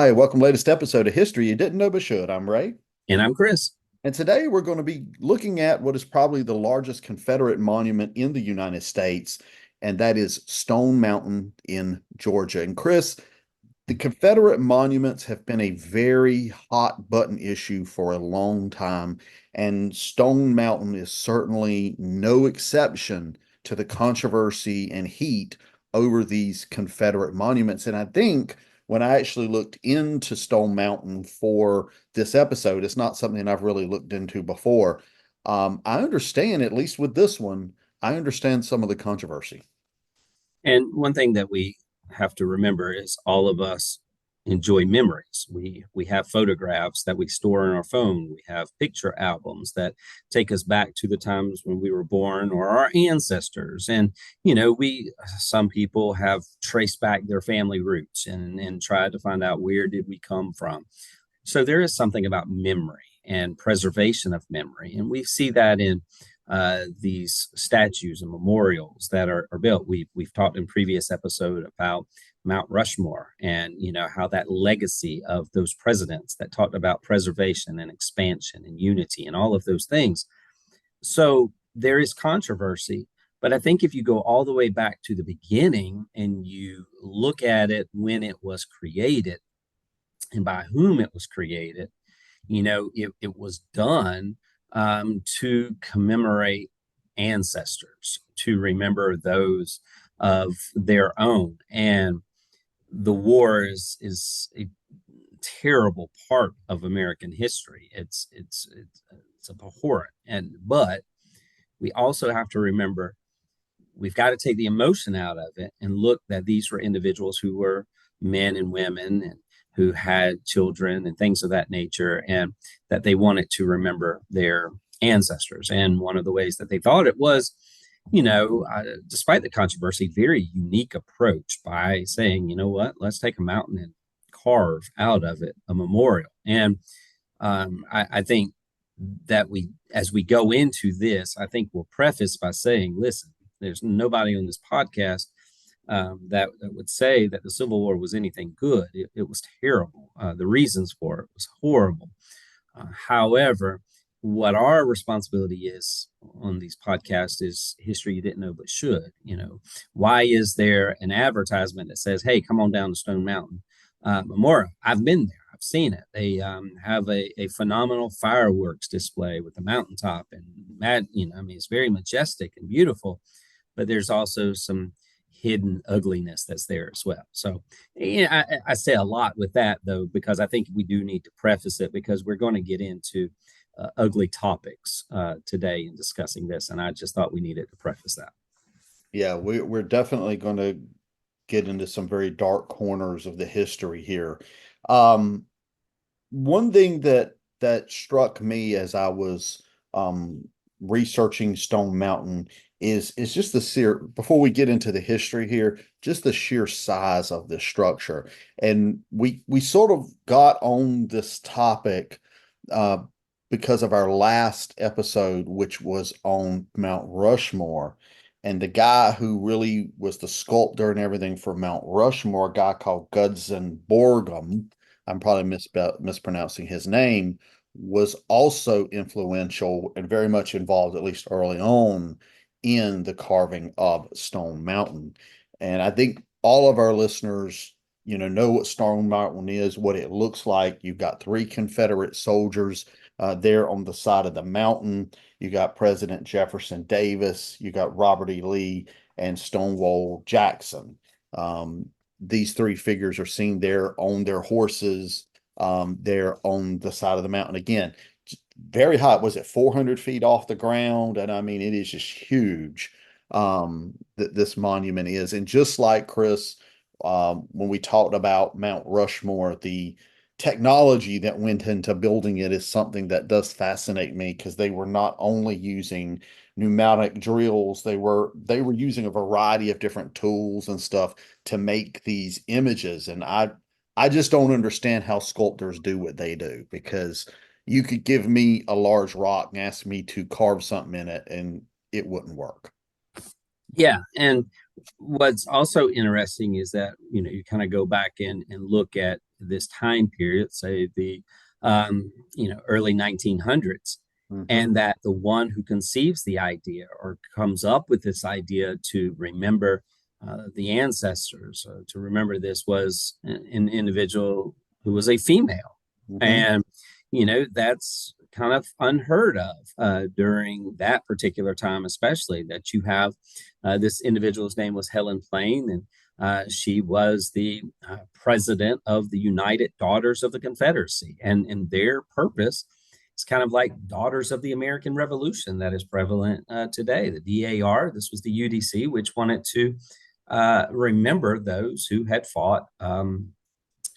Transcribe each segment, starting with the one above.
Hi, welcome to the latest episode of History You Didn't Know But Should. I'm Ray. And I'm Chris. And today we're going to be looking at what is probably the largest Confederate monument in the United States, and that is Stone Mountain in Georgia. And Chris, the Confederate monuments have been a very hot button issue for a long time, and Stone Mountain is certainly no exception to the controversy and heat over these Confederate monuments. And I think when I actually looked into Stone Mountain for this episode, it's not something I've really looked into before. I understand, at least with this one, I understand some of the controversy. And one thing that we have to remember is all of us enjoy memories. We have photographs that we store in our phone. We have picture albums that take us back to the times when we were born or our ancestors. And we some people have traced back their family roots and tried to find out where did we come from. So there is something about memory and preservation of memory, and we see that in these statues and memorials that are built. We've talked in previous episode about Mount Rushmore and how that legacy of those presidents that talked about preservation and expansion and unity and all of those things. So there is controversy, but I think if you go all the way back to the beginning and you look at it when it was created and by whom it was created, it was done to commemorate ancestors, to remember those of their own. And the war is a terrible part of American history. It's abhorrent, but we also have to remember we've got to take the emotion out of it and look that these were individuals who were men and women and who had children and things of that nature, and that they wanted to remember their ancestors. And one of the ways that they thought it was, despite the controversy, very unique approach by saying, you know what, let's take a mountain and carve out of it a memorial. And I think that as we go into this, I think we'll preface by saying, listen, there's nobody on this podcast that would say that the Civil War was anything good. It was terrible. The reasons for it was horrible. However, what our responsibility is on these podcasts is history you didn't know but should. Why is there an advertisement that says, "Hey, come on down to Stone Mountain Memorial"? I've been there. I've seen it. They have a phenomenal fireworks display with the mountaintop, and it's very majestic and beautiful. But there's also some hidden ugliness that's there as well. So I say a lot with that, though, because I think we do need to preface it because we're going to get into ugly topics today in discussing this. And I just thought we needed to preface that. Yeah, we're definitely going to get into some very dark corners of the history here. Um, One thing that struck me as I was researching Stone Mountain is just the sheer, before we get into the history here, just the sheer size of this structure. And we sort of got on this topic uh, because of our last episode, which was on Mount Rushmore. And the guy who really was the sculptor and everything for Mount Rushmore, a guy called Gutzon Borglum, I'm probably mispronouncing his name, was also influential and very much involved, at least early on, in the carving of Stone Mountain. And I think all of our listeners, know what Stone Mountain is, what it looks like. You've got three Confederate soldiers there on the side of the mountain. You got President Jefferson Davis, you got Robert E. Lee, and Stonewall Jackson. These three figures are seen there on their horses, there on the side of the mountain. Again, very high. Was it 400 feet off the ground? And I mean, it is just huge. That this monument is, and just like Chris, when we talked about Mount Rushmore, the technology that went into building it is something that does fascinate me because they were not only using pneumatic drills, they were using a variety of different tools and stuff to make these images. And I just don't understand how sculptors do what they do, because you could give me a large rock and ask me to carve something in it and it wouldn't work. Yeah. And what's also interesting is that, you kind of go back and look at this time period, say the early 1900s, Hmm. and that the one who conceives the idea or comes up with this idea to remember the ancestors, to remember this was an individual who was a female. Hmm. And, that's kind of unheard of during that particular time, especially that you have this individual's name was Helen Plane, and she was the president of the United Daughters of the Confederacy. And their purpose is kind of like Daughters of the American Revolution that is prevalent today. The DAR, this was the UDC, which wanted to remember those who had fought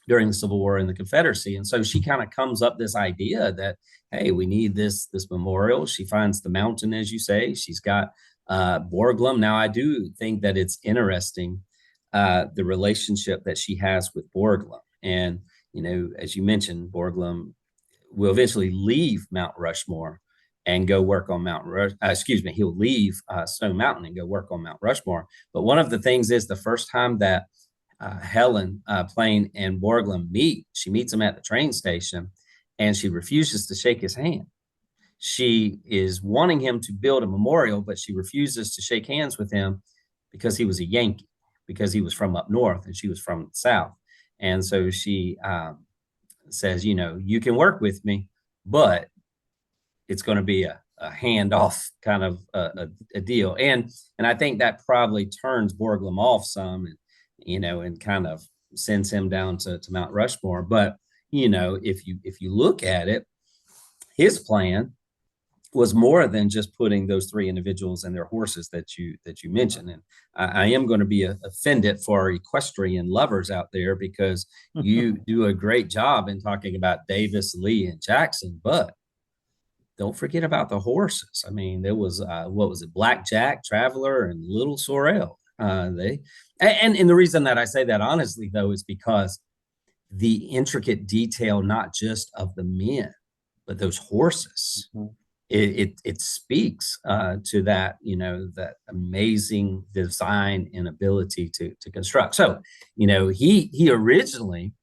during the Civil War in the Confederacy. And so she kind of comes up this idea that, hey, we need this memorial. She finds the mountain, as you say. She's got Borglum. Now, I do think that it's interesting the relationship that she has with Borglum. And, as you mentioned, Borglum will eventually leave Mount Rushmore and go work on Mount Rush. He'll leave Stone Mountain and go work on Mount Rushmore. But one of the things is the first time that Helen Plane and Borglum meet, she meets him at the train station, and she refuses to shake his hand. She is wanting him to build a memorial, but she refuses to shake hands with him because he was a Yankee, because he was from up north and she was from the south. And so she says, you can work with me, but it's going to be a handoff kind of a deal. And I think that probably turns Borglum off some, and kind of sends him down to Mount Rushmore. But if you look at it, his plan was more than just putting those three individuals and their horses that you mentioned. And I am going to be offended for our equestrian lovers out there, because you do a great job in talking about Davis, Lee, and Jackson, but don't forget about the horses. I mean, there was what was it, Blackjack, Traveler, and Little Sorrel. And the reason that I say that honestly, though, is because the intricate detail, not just of the men, but those horses. Hmm. It speaks to that, that amazing design and ability to construct. So, he originally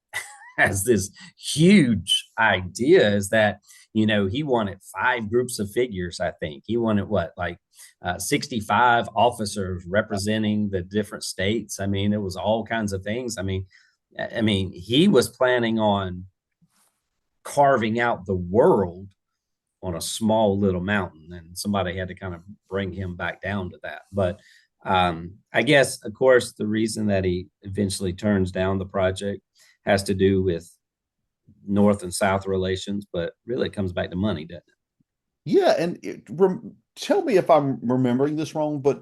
has this huge idea, is that he wanted 5 groups of figures. I think he wanted what, like 65 officers representing the different states. I mean, it was all kinds of things. I mean, he was planning on carving out the world on a small little mountain, and somebody had to kind of bring him back down to that. But I guess, of course, the reason that he eventually turns down the project has to do with North and South relations, but really it comes back to money, doesn't it? Yeah, and tell me if I'm remembering this wrong, but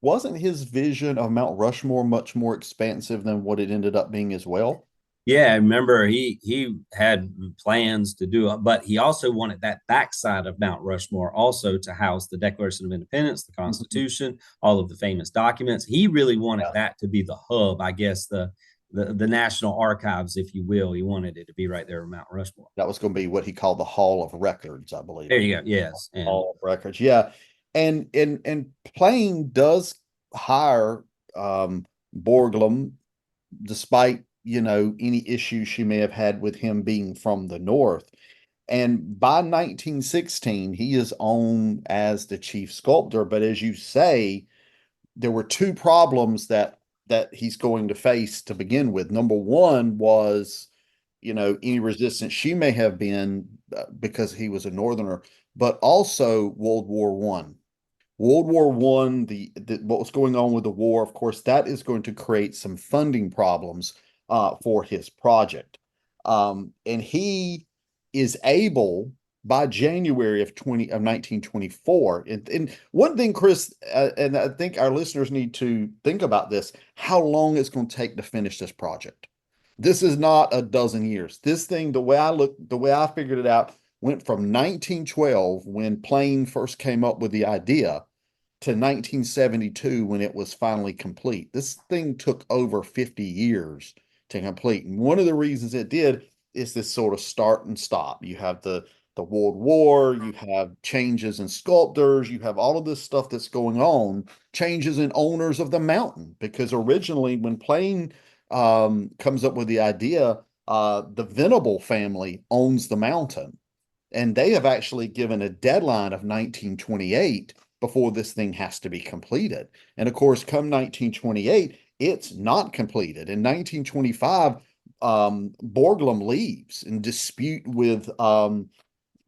wasn't his vision of Mount Rushmore much more expansive than what it ended up being as well? Yeah, I remember he had plans to do it, but he also wanted that backside of Mount Rushmore also to house the Declaration of Independence, the Mhm. Constitution, all of the famous documents. He really wanted Yeah, that to be the hub, I guess, the National Archives, if you will. He wanted it to be right there in Mount Rushmore. that was going to be what he called the Hall of Records, I believe. There you go. Yes, and Hall of Records, yeah. And Plain does hire Borglum, despite any issues she may have had with him being from the North. And by 1916, he is on as the chief sculptor. But as you say, there were 2 problems that he's going to face to begin with. Number one was, any resistance she may have been because he was a Northerner, but also World War One. World War One, what was going on with the war, of course, that is going to create some funding problems for his project. And he is able by January of 1924. And one thing, Chris, and I think our listeners need to think about this: how long it's going to take to finish this project. This is not a dozen years. This thing, the way I figured it out, went from 1912 when Plain first came up with the idea to 1972 when it was finally complete. This thing took over 50 years to complete. And one of the reasons it did is this sort of start and stop. You have the World War, you have changes in sculptors, you have all of this stuff that's going on, changes in owners of the mountain. Because originally, when Plain comes up with the idea, The Venable family owns the mountain, and they have actually given a deadline of 1928 before this thing has to be completed. And of course, come 1928, it's not completed. In 1925, Borglum leaves in dispute with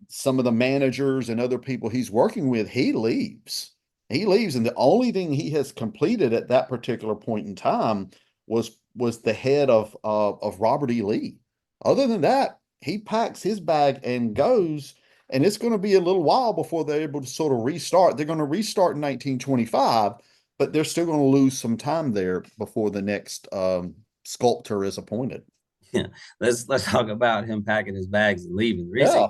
some of the managers and other people he's working with. He leaves. He leaves, and the only thing he has completed at that particular point in time was the head of Robert E. Lee. Other than that, he packs his bag and goes, and it's going to be a little while before they're able to sort of restart. They're going to restart in 1925, but they're still going to lose some time there before the next sculptor is appointed. Yeah, let's talk about him packing his bags and leaving. The reason he Yeah,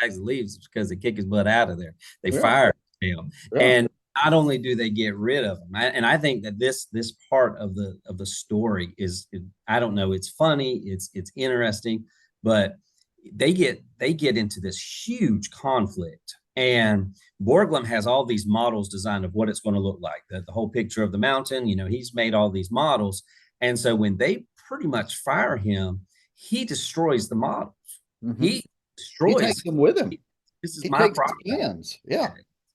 bags and leaves is because they kick his butt out of there. They yeah, fire him, yeah. and not only do they get rid of him, and I think that this part of the story is, I don't know, it's funny, it's interesting, but they get into this huge conflict. And Borglum has all these models designed of what it's going to look like. The whole picture of the mountain, he's made all these models. And so when they pretty much fire him, he destroys the models. Hmm. He He destroys. takes them with him. This is He my takes his property. plans. Yeah.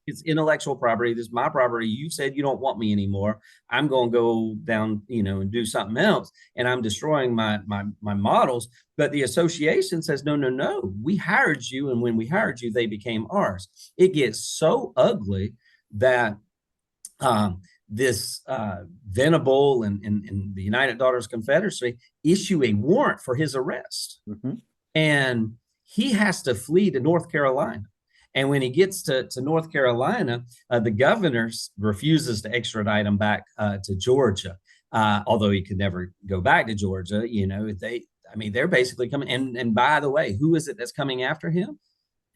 It's intellectual property. This is my property. You said you don't want me anymore. I'm going to go down, and do something else. And I'm destroying my models. But the association says, no, no, no. We hired you, and when we hired you, they became ours. It gets so ugly that this Venable and the United Daughters Confederacy issue a warrant for his arrest. Hmm. And he has to flee to North Carolina. And when he gets to North Carolina, the governor refuses to extradite him back to Georgia, although he could never go back to Georgia. They're basically coming. And by the way, who is it that's coming after him?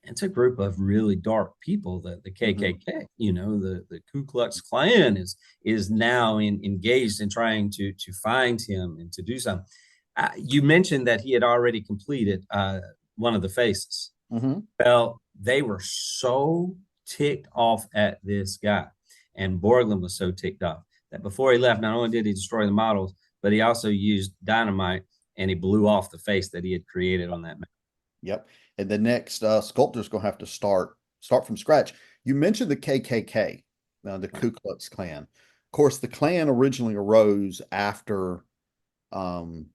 It's a group of really dark people, the Hmm. KKK. The Ku Klux Klan is now engaged in trying to find him and to do something. You mentioned that he had already completed one of the faces. Hmm. Well, they were so ticked off at this guy, and Borglum was so ticked off that before he left, not only did he destroy the models, but he also used dynamite and he blew off the face that he had created on that map. Yep. And the next sculptor's going to have to start from scratch. You mentioned the KKK, the Right. Ku Klux Klan. Of course, the Klan originally arose after um,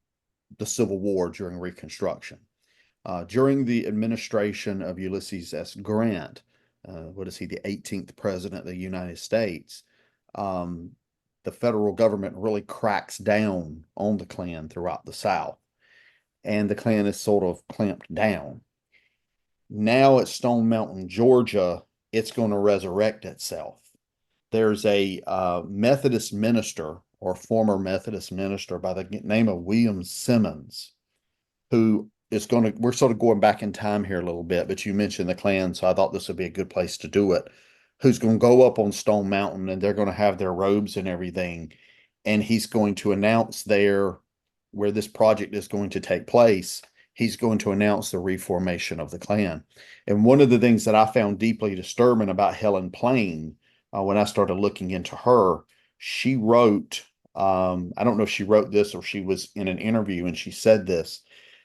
the Civil War during Reconstruction. During the administration of Ulysses S. Grant, what is he, the 18th president of the United States, um, the federal government really cracks down on the Klan throughout the South, and the Klan is sort of clamped down. Now at Stone Mountain, Georgia, it's going to resurrect itself. There's a Methodist minister or former Methodist minister by the name of William Simmons who is going to, we're sort of going back in time here a little bit, but you mentioned the Klan, so I thought this would be a good place to do it. Who's going to go up on Stone Mountain and they're going to have their robes and everything. And he's going to announce there where this project is going to take place. He's going to announce the reformation of the Klan. And one of the things that I found deeply disturbing about Helen Plane, when I started looking into her, she wrote, I don't know if she wrote this or she was in an interview and she said this,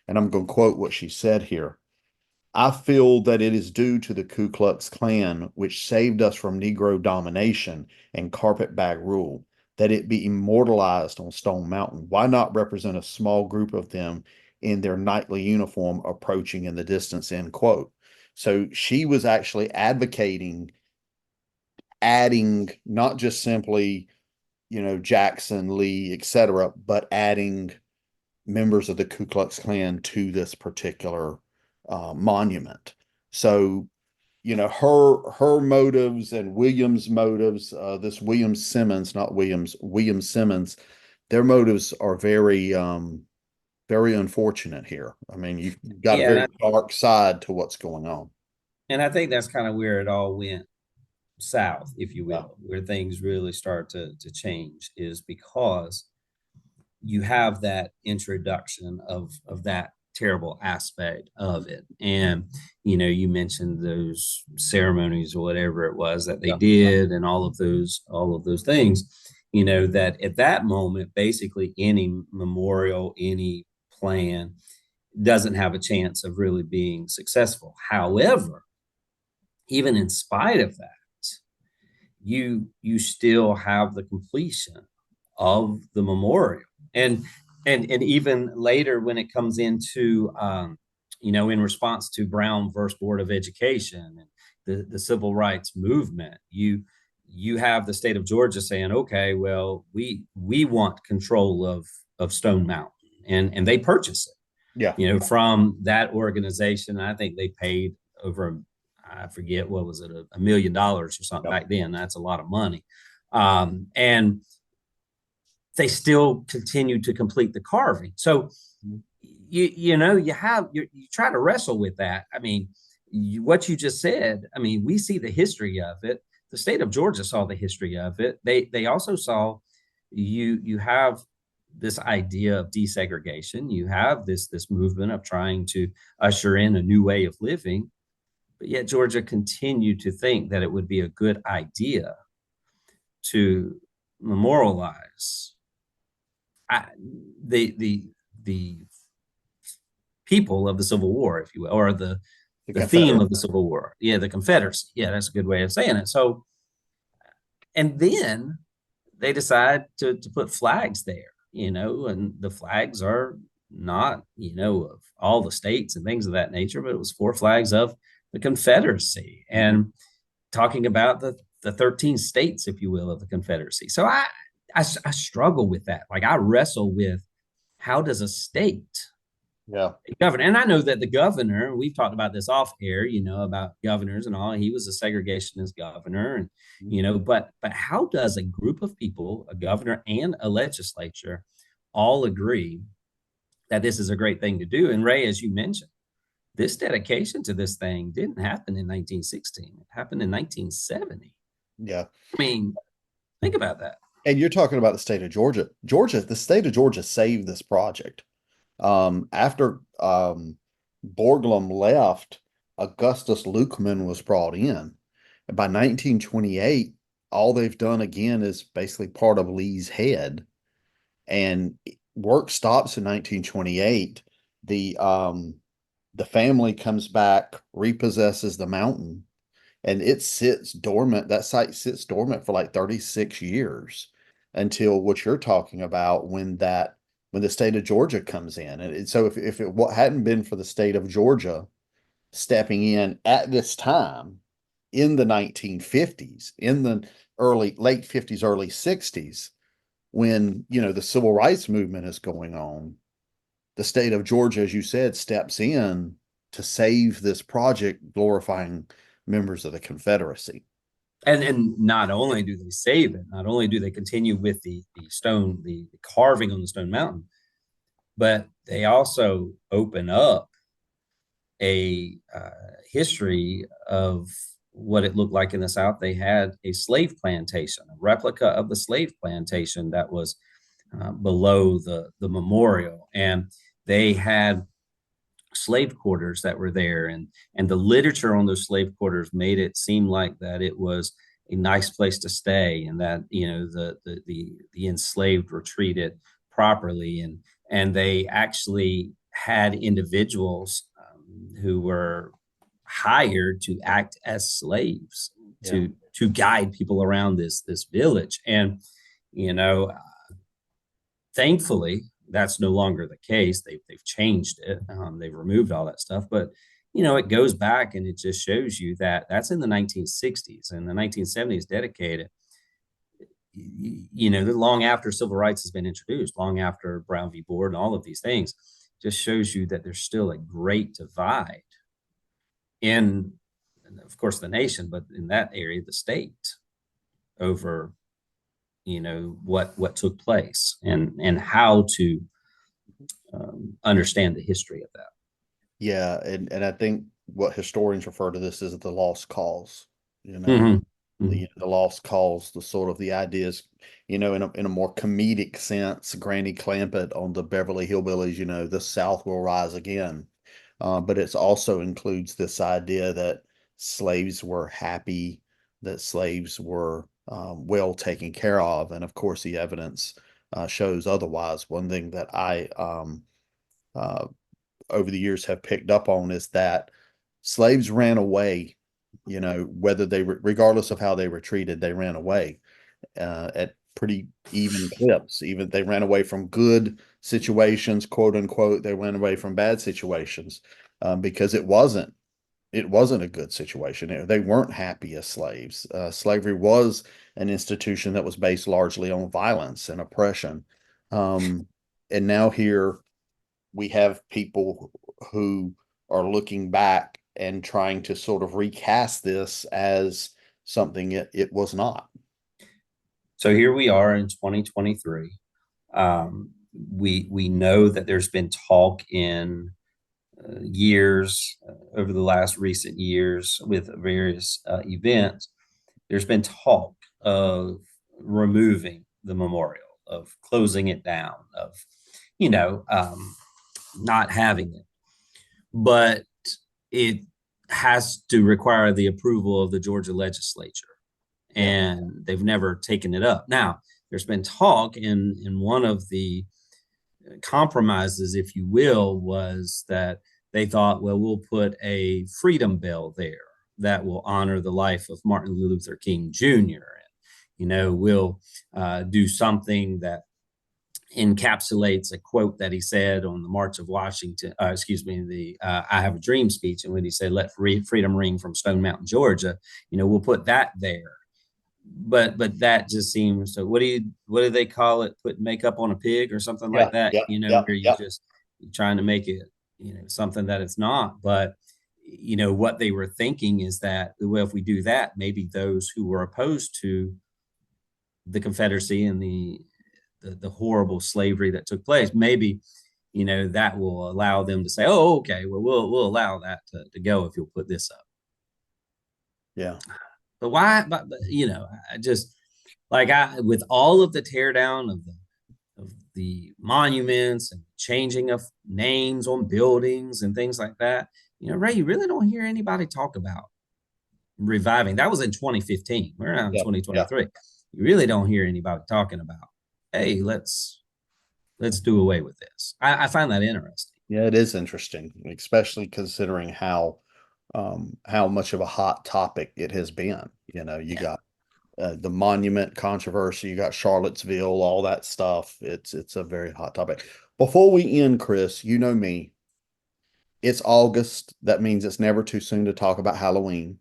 and I'm going to quote what she said here. I feel that it is due to the Ku Klux Klan, which saved us from Negro domination and carpetbag rule, that it be immortalized on Stone Mountain. Why not represent a small group of them in their nightly uniform approaching in the distance? End quote. So she was actually advocating adding not just simply, Jackson, Lee, etc., but adding members of the Ku Klux Klan to this particular monument. So, her motives and William's motives, this William Simmons, not Williams, William Simmons, their motives are very unfortunate here. I mean, you've got a Yeah, very dark side to what's going on. and I think that's kind of where it all went south, if you Yeah. will, where things really start to change, is because you have that introduction of that terrible aspect of it. And you mentioned those ceremonies or whatever it was that they Yeah. did, and all of those things, that at that moment, basically any memorial, any plan, doesn't have a chance of really being successful. However, even in spite of that, you still have the completion of the memorial. And even later when it comes into in response to Brown versus Board of Education and the civil rights movement, you have the state of Georgia saying, okay, well, we want control of Stone Mountain, and they purchase it, Yeah. from that organization. I think they paid over, I forget, what was it, $1 million or something Yep. back then. That's a lot of money. And they still continue to complete the carving. So you try to wrestle with that. I mean, what you just said, I mean, we see the history of it. The state of Georgia saw the history of it. They also saw, you have this idea of desegregation. You have this movement of trying to usher in a new way of living, but yet Georgia continued to think that it would be a good idea to memorialize uh, the people of the Civil War, if you will, or The the theme of Confederate. the Civil War. Yeah, the Confederacy. Yeah, that's a good way of saying it. So, and then they decide to put flags there, and the flags are not, of all the states and things of that nature, but it was four flags of the Confederacy, and talking about the 13 states, if you will, of the Confederacy. So I struggle with that. Like, I wrestle with, how does a state Yeah. governor? And I know that the governor, we've talked about this off air, about governors and all. He was a segregationist governor, and but how does a group of people, a governor and a legislature, all agree that this is a great thing to do? And Ray, as you mentioned, this dedication to this thing didn't happen in 1916. It happened in 1970. Yeah. I mean, think about that. And you're talking about the state of Georgia. The state of Georgia saved this project. After Borglum left, Augustus Lukeman was brought in. And by 1928, all they've done again is basically part of Lee's head. And work stops in 1928. The family comes back, repossesses the mountain, and it sits dormant. That site sits dormant for like 36 years until what you're talking about, when the state of Georgia comes in. And so if it hadn't been for the state of Georgia stepping in at this time in the 1950s, in the late 50s, early 60s, when the civil rights movement is going on, the state of Georgia, as you said, steps in to save this project, glorifying members of the Confederacy. And not only do they save it, not only do they continue with the stone, the carving on the stone mountain, but they also open up a history of what it looked like in the South. They had a slave plantation, a replica of the slave plantation that was below the memorial, and they had slave quarters that were there, and the literature on those slave quarters made it seem like that it was a nice place to stay, and that the enslaved were treated properly, and they actually had individuals who were hired to act as slaves, Yeah. to guide people around this village. And you know thankfully that's no longer the case. They've changed it. They've removed all that stuff, but it goes back, and it just shows you that that's in the 1960s, and the 1970s dedicated, long after civil rights has been introduced, long after Brown v. Board and all of these things, just shows you that there's still a great divide in, of course, the nation, but in that area, the state, over what took place, and how to understand the history of that. Yeah, and I think what historians refer to this as the lost cause. You know, Mm-hmm. Mm-hmm. the lost cause, the sort of the ideas, in a more comedic sense, Granny Clampett on the Beverly Hillbillies, the South will rise again. But it also includes this idea that slaves were happy, that slaves were well taken care of, and of course the evidence shows otherwise. One thing that I uh, over the years have picked up on is that slaves ran away, whether regardless of how they were treated, they ran away at pretty even clips. Even they ran away from good situations, quote unquote. They ran away from bad situations because it wasn't a good situation. They weren't happy as slaves. Slavery was an institution that was based largely on violence and oppression. Um, and now here we have people who are looking back and trying to sort of recast this as something it was not. So here we are in 2023. We know that there's been talk in years over the last recent years with various events. There's been talk of removing the memorial, of closing it down, of you know um, not having it, but it has to require the approval of the Georgia legislature, Yeah. and they've never taken it up. Now, there's been talk in one of the compromises, if you will, was that they thought, well, we'll put a freedom bell there that will honor the life of Martin Luther King Jr. And we'll do something that encapsulates a quote that he said on the March of Washington, the I Have a Dream speech, and when he said, "Let freedom ring from Stone Mountain, Georgia," we'll put that there. But that just seems so. What do they call it? Put makeup on a pig or something Yeah. like that. Yeah. Yeah. Where you Yeah. just trying to make it something that it's not. But what they were thinking is that, well, if we do that, maybe those who were opposed to the Confederacy and the horrible slavery that took place, maybe that will allow them to say, oh, okay, well, we'll allow that to go if you'll put this up. Yeah. But why? But I just like I with all of the teardown of the monuments and changing of names on buildings and things like that. Ray, you really don't hear anybody talk about reviving. That was in 2015. We're now in Yeah. Yeah. 2023. You really don't hear anybody talking about, hey, let's do away with this. I find that interesting. Yeah, it is interesting, especially considering how much of a hot topic it has been. You Yeah. got the monument controversy, you got Charlottesville, all that stuff. It's a very hot topic. Before we end, Chris, you know me. It's August. That means it's never too soon to talk about Halloween.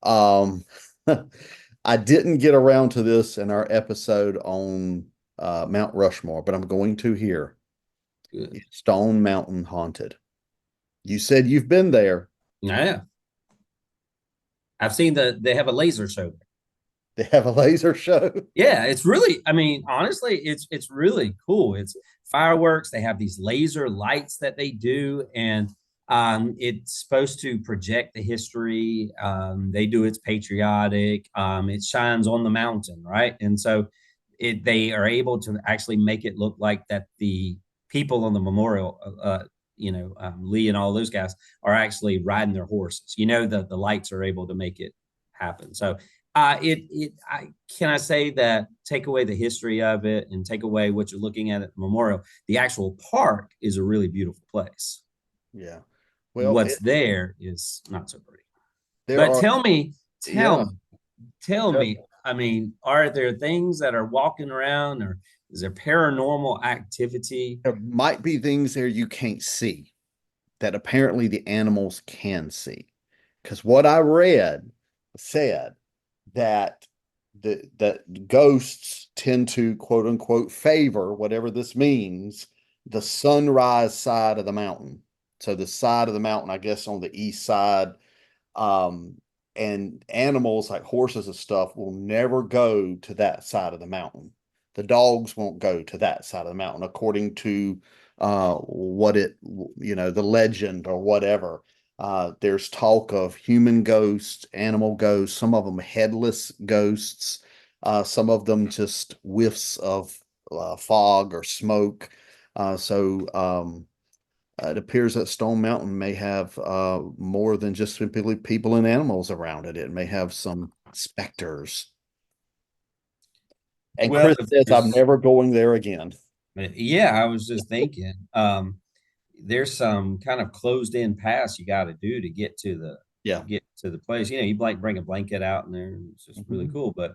Um, I didn't get around to this in our episode on Mount Rushmore, but I'm going to here. Good. Is Stone Mountain haunted? You said you've been there. Yeah. I've seen they have a laser show. They have a laser show. Yeah, it's really, I mean, honestly, it's really cool. It's fireworks. They have these laser lights that they do, and it's supposed to project the history. They do it's patriotic. It shines on the mountain, right? And so they are able to actually make it look like that the people on the memorial, Lee and all those guys are actually riding their horses. The lights are able to make it happen. So can I say that take away the history of it and take away what you're looking at the memorial, the actual park is a really beautiful place. Yeah. Well, What's there is not so pretty. there But are, tell yeah, me, tell there, me, I mean, are there things that are walking around, or is there paranormal activity? there might be things there you can't see that apparently the animals can see. Because what I read said that that ghosts tend to quote unquote favor whatever this means the sunrise side of the mountain. So the side of the mountain, I guess, on the east side, um, and animals like horses and stuff will never go to that side of the mountain. The dogs won't go to that side of the mountain, according to the legend or whatever. There's talk of human ghosts, animal ghosts, some of them headless ghosts, some of them just whiffs of fog or smoke. It appears that Stone Mountain may have more than just simply people and animals around it. It may have some specters. And Well, Chris if says, I'm there's never going there again. Yeah, I was just thinking. there's some kind of closed in pass you got to do to Yeah. get to the place. You like bring a blanket out in there, and it's just really Mhm. cool. But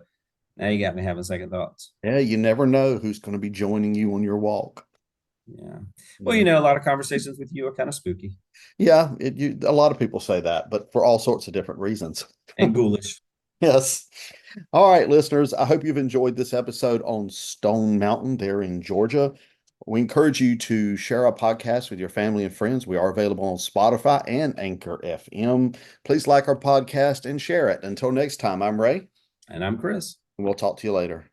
now you got me having second thoughts. Yeah, you never know who's going to be joining you on your walk. Yeah. Well, Yeah. a lot of conversations with you are kind of spooky Yeah, a lot of people say that, but for all sorts of different reasons. and ghoulish. Yes. All right, listeners, I hope you've enjoyed this episode on Stone Mountain there in Georgia. We encourage you to share our podcast with your family and friends. We are available on Spotify and Anchor FM. Please like our podcast and share it. Until next time, I'm Ray, And I'm Chris. and we'll talk to you later.